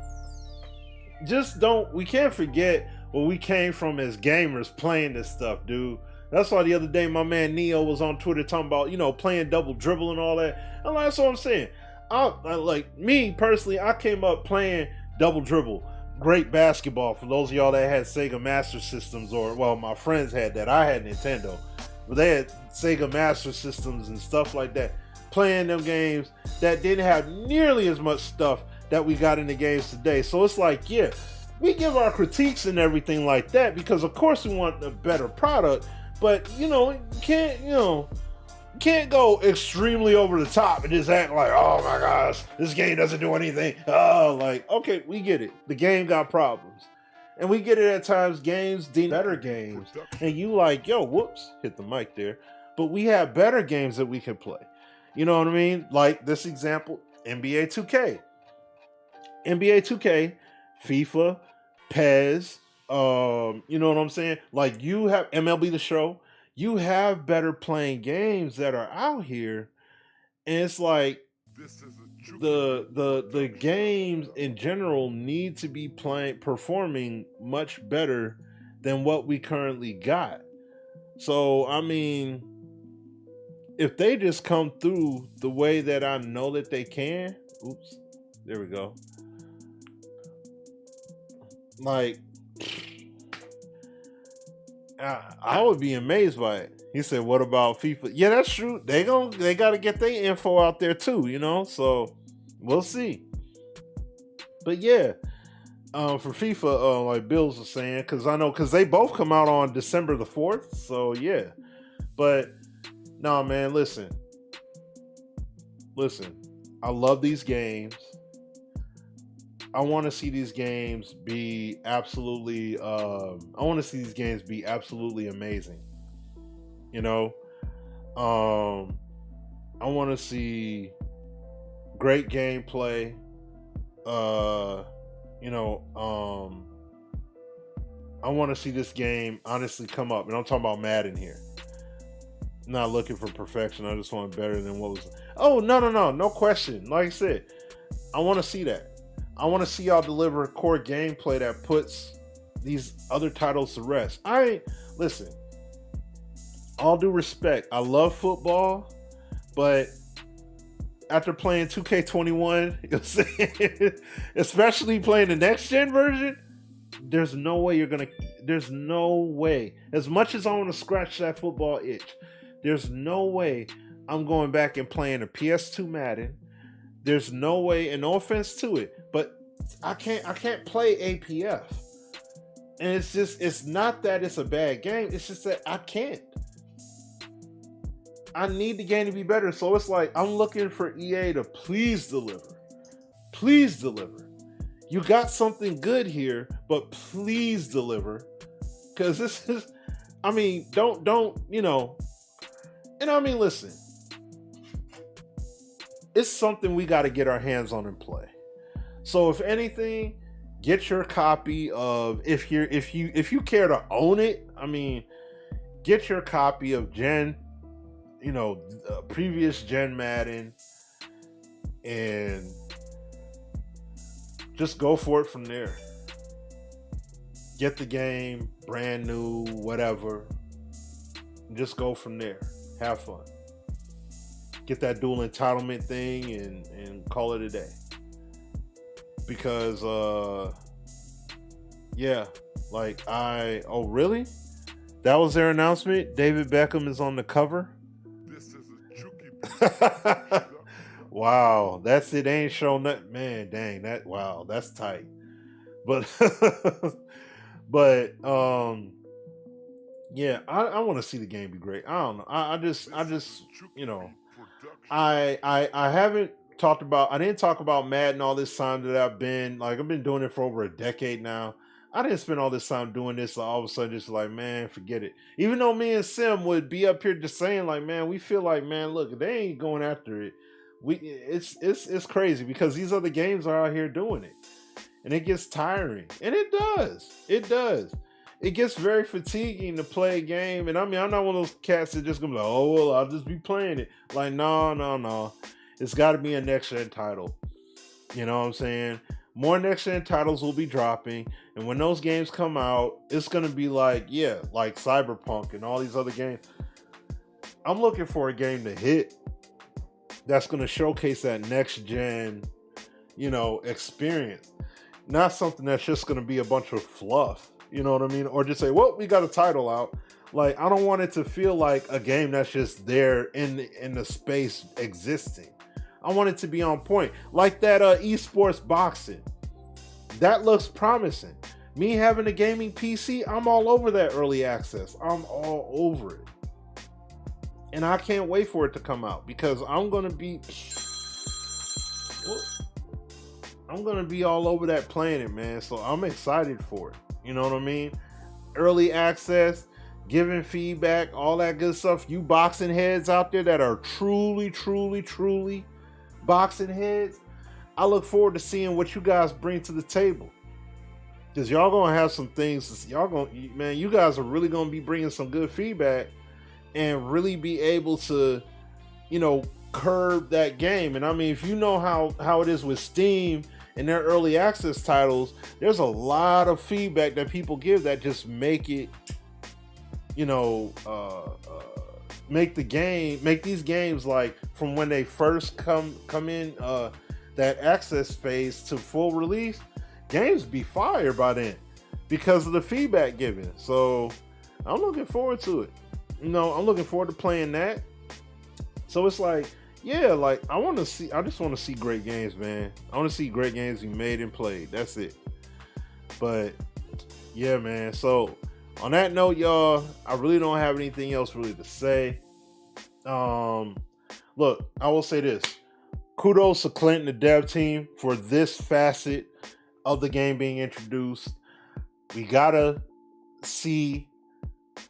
We can't forget where we came from as gamers playing this stuff, dude. That's why the other day my man Neo was on Twitter talking about, you know, playing double dribble and all that. And that's what I'm saying. I like me personally, I came up playing double dribble. Great basketball for those of y'all that had Sega Master Systems, or well, my friends had that. I had Nintendo, but they had Sega Master Systems and stuff like that. Playing them games that didn't have nearly as much stuff that we got in the games today. So it's like, yeah, we give our critiques and everything like that because of course we want a better product, but you know, you can't go extremely over the top and just act like, oh my gosh, this game doesn't do anything. Oh, like, okay, we get it. The game got problems. And we get it at times, games, better games. And you like, yo, whoops, hit the mic there. But we have better games that we can play. You know what I mean? Like this example, NBA 2K. NBA 2K, FIFA, PES, you know what I'm saying? Like you have MLB The Show. You have better playing games that are out here, and it's like the games in general need to be performing much better than what we currently got. So I mean, if they just come through the way that I know that they can, oops, there we go. Like, I would be amazed by it. He said, "What about FIFA?" Yeah, that's true. They got to get their info out there too, you know. So we'll see. But yeah, for FIFA, like Bills was saying, because they both come out on December the 4th. So yeah, but no, man, listen. I love these games. I want to see these games be absolutely. I want to see these games be absolutely amazing. You know, I want to see great gameplay. You know, I want to see this game honestly come up, and I'm talking about Madden here. I'm not looking for perfection. I just want better than what was. Oh no question. Like I said, I want to see that. I want to see y'all deliver core gameplay that puts these other titles to rest. Listen, all due respect, I love football, but after playing 2K21, you know what I'm saying? Especially playing the next gen version, there's no way as much as I want to scratch that football itch, there's no way I'm going back and playing a PS2 Madden. There's no way, and no offense to it, but I can't play APF. And it's not that it's a bad game, it's just that I can't. I need the game to be better. So it's like I'm looking for EA to please deliver. Please deliver. You got something good here, but please deliver. Cause this is, I mean, don't, you know, And I mean, listen, it's something we got to get our hands on and play. So if anything, get your copy of if you care to own it. I mean, get your copy of previous Gen Madden, and just go for it from there. Get the game brand new, whatever. Just go from there. Have fun. Get that dual entitlement thing and call it a day. Because oh really? That was their announcement? David Beckham is on the cover? This is a Chucky Wow, that's it. Ain't shown that, man. Dang, that's tight. But yeah, I want to see the game be great. I don't know. I just I haven't talked about, I didn't talk about Madden all this time that I've been doing it for over a decade now. I didn't spend all this time doing this, so all of a sudden just like, man, forget it. Even though me and Sim would be up here just saying like, man, we feel like, man, look, they ain't going after it. It's crazy because these other games are out here doing it. And it gets tiring. And it does. It gets very fatiguing to play a game. And I mean, I'm not one of those cats that just gonna be like, oh, well, I'll just be playing it. Like, no. It's got to be a next-gen title. You know what I'm saying? More next-gen titles will be dropping. And when those games come out, it's going to be like Cyberpunk and all these other games. I'm looking for a game to hit that's going to showcase that next-gen, experience. Not something that's just going to be a bunch of fluff. You know what I mean? Or just say, well, we got a title out. Like, I don't want it to feel like a game that's just there in the space existing. I want it to be on point. Like that esports boxing. That looks promising. Me having a gaming PC, I'm all over that early access. I'm all over it. And I can't wait for it to come out because I'm going to be all over that playing it, man. So I'm excited for it. You know what I mean? Early access, giving feedback, all that good stuff. You boxing heads out there that are truly boxing heads, I look forward to seeing what you guys bring to the table. Because y'all gonna have some things. You guys are really gonna be bringing some good feedback and really be able to, curb that game. And I mean, if you know how it is with Steam and their early access titles, there's a lot of feedback that people give that just make it, make these games like from when they first come in that access phase to full release, games be fire by then because of the feedback given. So I'm looking forward to it. I'm looking forward to playing that. So it's like, yeah, like I just want to see great games, man. I want to see great games be made and played. That's it. But yeah, man. So on that note, y'all, I really don't have anything else really to say. Look, I will say this. Kudos to Clint and the dev team for this facet of the game being introduced. We gotta see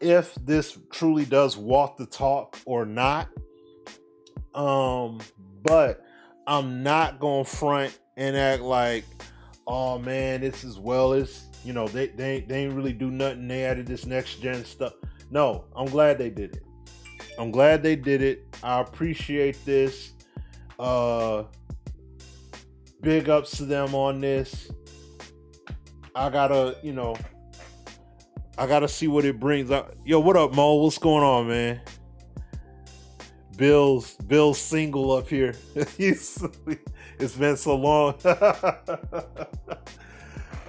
if this truly does walk the talk or not. But I'm not gonna front and act like, oh man, this is they ain't really do nothing. They added this next gen stuff. No, I'm glad they did it. I appreciate this. Big ups to them on this. I gotta see what it brings up. Yo, what up, Mo? What's going on, man? Bill's single up here. It's been so long.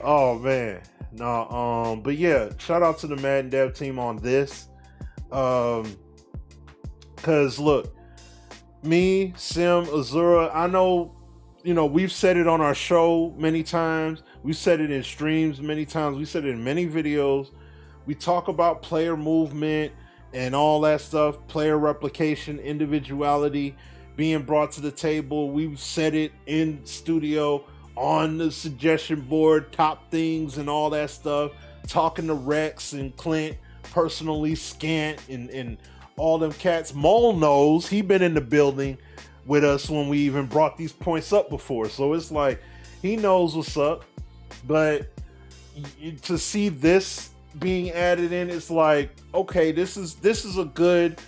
Oh man. No, but yeah, shout out to the Madden dev team on this. Cause look, me, Sim, Azura, I know, we've said it on our show many times. We've said it in streams many times. We said it in many videos. We talk about player movement and all that stuff, player replication, individuality being brought to the table. We've said it in studio, on the suggestion board, top things and all that stuff, talking to Rex and Clint personally, Scant and all them cats. Mole knows. He been in the building with us when we even brought these points up before. So it's like he knows what's up. But to see this being added in, it's like, okay, this is a good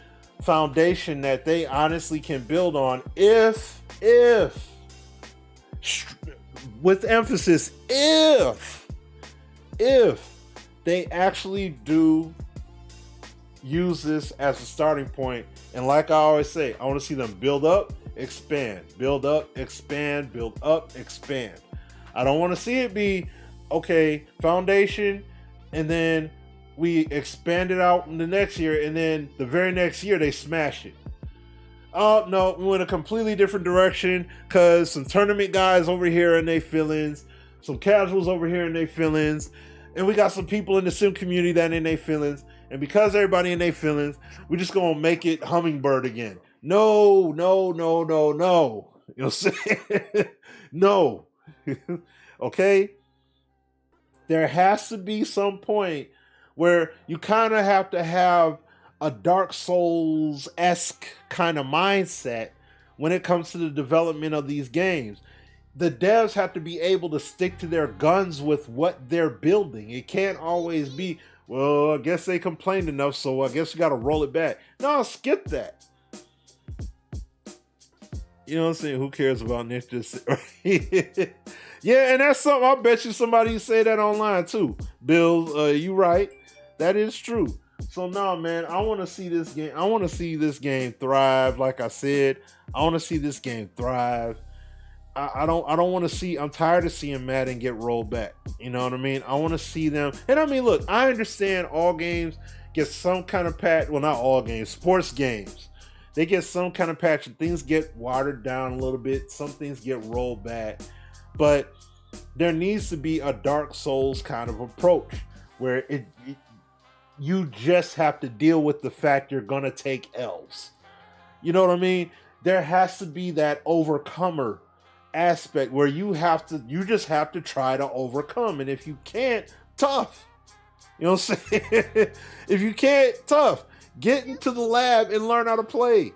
foundation that they honestly can build on if with emphasis, if they actually do use this as a starting point. And like I always say, I want to see them build up, expand, build up, expand, build up, expand. I don't want to see it be, okay, foundation, and then we expand it out in the next year, and then the very next year they smash it. Oh, no, we went a completely different direction because some tournament guys over here in their feelings, some casuals over here in their feelings, and we got some people in the sim community that in their feelings, and because everybody in their feelings, we're just going to make it Hummingbird again. No. You know what I'm saying? No. Okay? There has to be some point where you kind of have to have a Dark Souls-esque kind of mindset when it comes to the development of these games. The devs have to be able to stick to their guns with what they're building. It can't always be, well, I guess they complained enough, so I guess you got to roll it back. No, skip that. You know what I'm saying? Who cares about Ninja? Yeah, and that's something, I bet you somebody say that online too. Bill, you right. That is true. So no, man, I want to see this game. I want to see this game thrive. Like I said, I want to see this game thrive. I don't want to see. I'm tired of seeing Madden get rolled back. You know what I mean? I want to see them. And I mean, look, I understand all games get some kind of patch. Well, not all games. Sports games, they get some kind of patch. And things get watered down a little bit. Some things get rolled back. But there needs to be a Dark Souls kind of approach where you just have to deal with the fact you're gonna take L's. You know what I mean? There has to be that overcomer aspect where you just have to try to overcome. And if you can't, tough. You know what I'm saying? If you can't, tough. Get into the lab and learn how to play.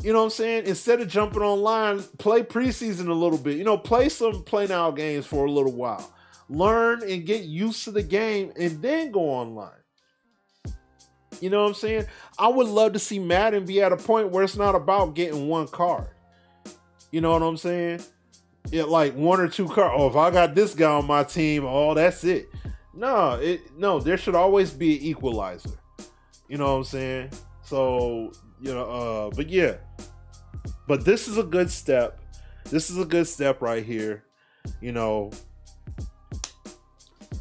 You know what I'm saying? Instead of jumping online, play preseason a little bit. You know, play some play now games for a little while. Learn and get used to the game and then go online. You know what I'm saying? I would love to see Madden be at a point where it's not about getting one card. You know what I'm saying? Yeah, like one or two cards. Oh, if I got this guy on my team, oh, that's it. No, there should always be an equalizer. You know what I'm saying? So, you know, but yeah. But this is a good step. This is a good step right here. You know,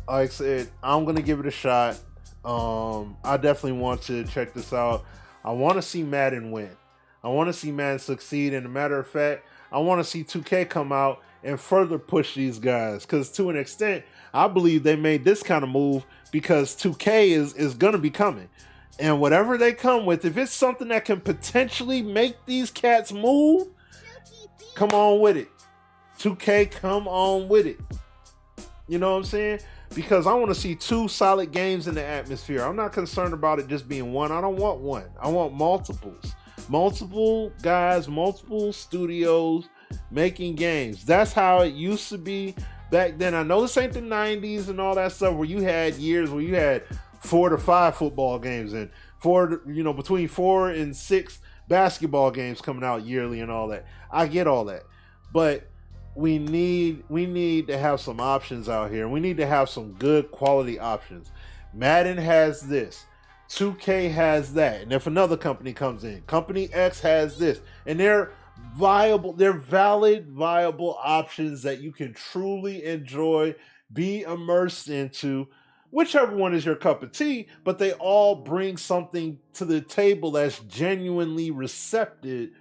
like I said, I'm going to give it a shot. I definitely want to check this out. I want to see Madden win. I want to see Madden succeed. And a matter of fact, I want to see 2K come out and further push these guys. Because to an extent, I believe they made this kind of move because 2K is going to be coming. And whatever they come with, if it's something that can potentially make these cats move, come on with it. 2K, come on with it. You know what I'm saying? Because I want to see two solid games in the atmosphere. I'm not concerned about it just being one. I don't want one. I want multiples. Multiple guys, multiple studios making games. That's how it used to be back then. I know this ain't the 90s and all that stuff where you had years where you had 4 to 5 football games and between 4 and 6 basketball games coming out yearly and all that. I get all that. But we need to have some options out here. We need to have some good quality options. Madden has this. 2K has that. And if another company comes in, Company X has this. And they're valid, viable options that you can truly enjoy, be immersed into, whichever one is your cup of tea, but they all bring something to the table that's genuinely received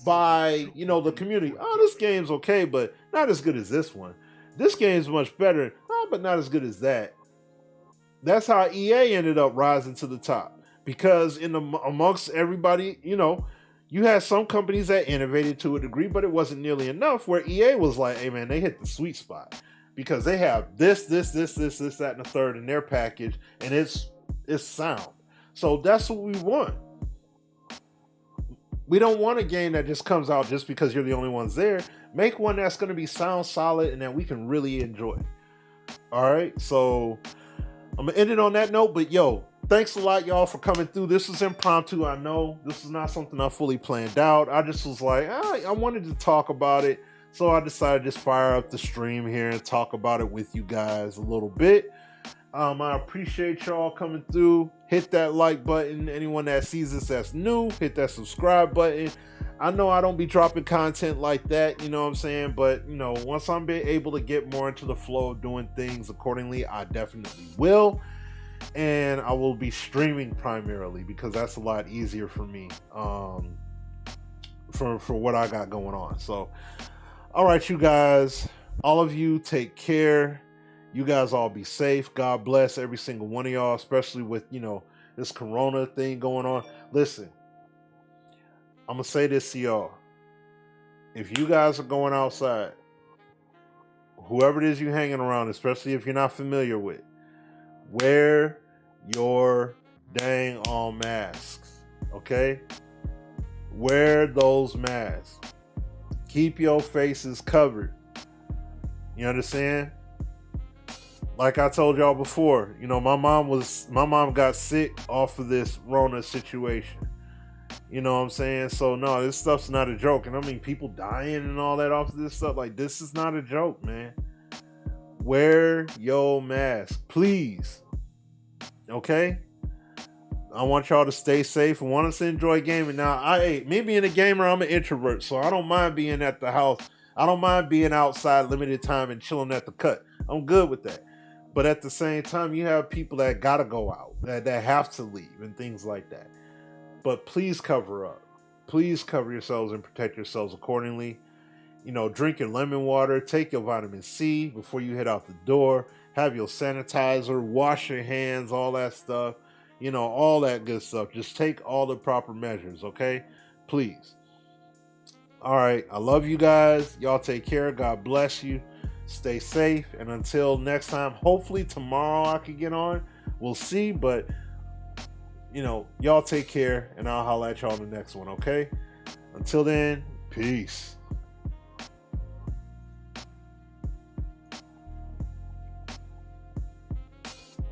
by, the community. Oh, this game's okay, but not as good as this one. This game's much better, but not as good as that. That's how EA ended up rising to the top. Because amongst everybody, you had some companies that innovated to a degree, but it wasn't nearly enough, where EA was like, hey man, they hit the sweet spot. Because they have this, that, and the third in their package, and it's sound. So that's what we want. We don't want a game that just comes out just because you're the only ones there. Make one that's going to be sound solid and that we can really enjoy. All right, so I'm gonna end it on that note. But yo, thanks a lot, y'all, for coming through. This was impromptu. I know this is not something I fully planned out. I just was like, I wanted to talk about it, so I decided to just fire up the stream here and talk about it with you guys a little bit. I appreciate y'all coming through. Hit that like button. Anyone that sees this that's new, hit that subscribe button. I know I don't be dropping content like that, you know what I'm saying? But, you know, once I'm able to get more into the flow of doing things accordingly, I definitely will. And I will be streaming primarily because that's a lot easier for me for what I got going on. So, all right, you guys, all of you take care. You guys all be safe. God bless every single one of y'all, especially with, you know, this corona thing going on. Listen, I'm going to say this to y'all. If you guys are going outside, whoever it is you're hanging around, especially if you're not familiar with, wear your dang on masks, okay? Wear those masks. Keep your faces covered. You understand? Like I told y'all before, you know, my mom got sick off of this Rona situation. You know what I'm saying? So no, this stuff's not a joke. And I mean, people dying and all that off of this stuff. Like, this is not a joke, man. Wear your mask, please. Okay? I want y'all to stay safe and want us to enjoy gaming. Now, me being a gamer, I'm an introvert, so I don't mind being at the house. I don't mind being outside limited time and chilling at the cut. I'm good with that. But at the same time, you have people that gotta go out, that have to leave and things like that. But please cover up. Please cover yourselves and protect yourselves accordingly. You know, drink your lemon water, take your vitamin C before you head out the door, have your sanitizer, wash your hands, all that stuff. You know, all that good stuff. Just take all the proper measures, okay? Please. All right. I love you guys. Y'all take care. God bless you. Stay safe. And until next time, hopefully tomorrow I can get on. We'll see. But, you know, y'all take care. And I'll holler at y'all on the next one, okay? Until then, peace.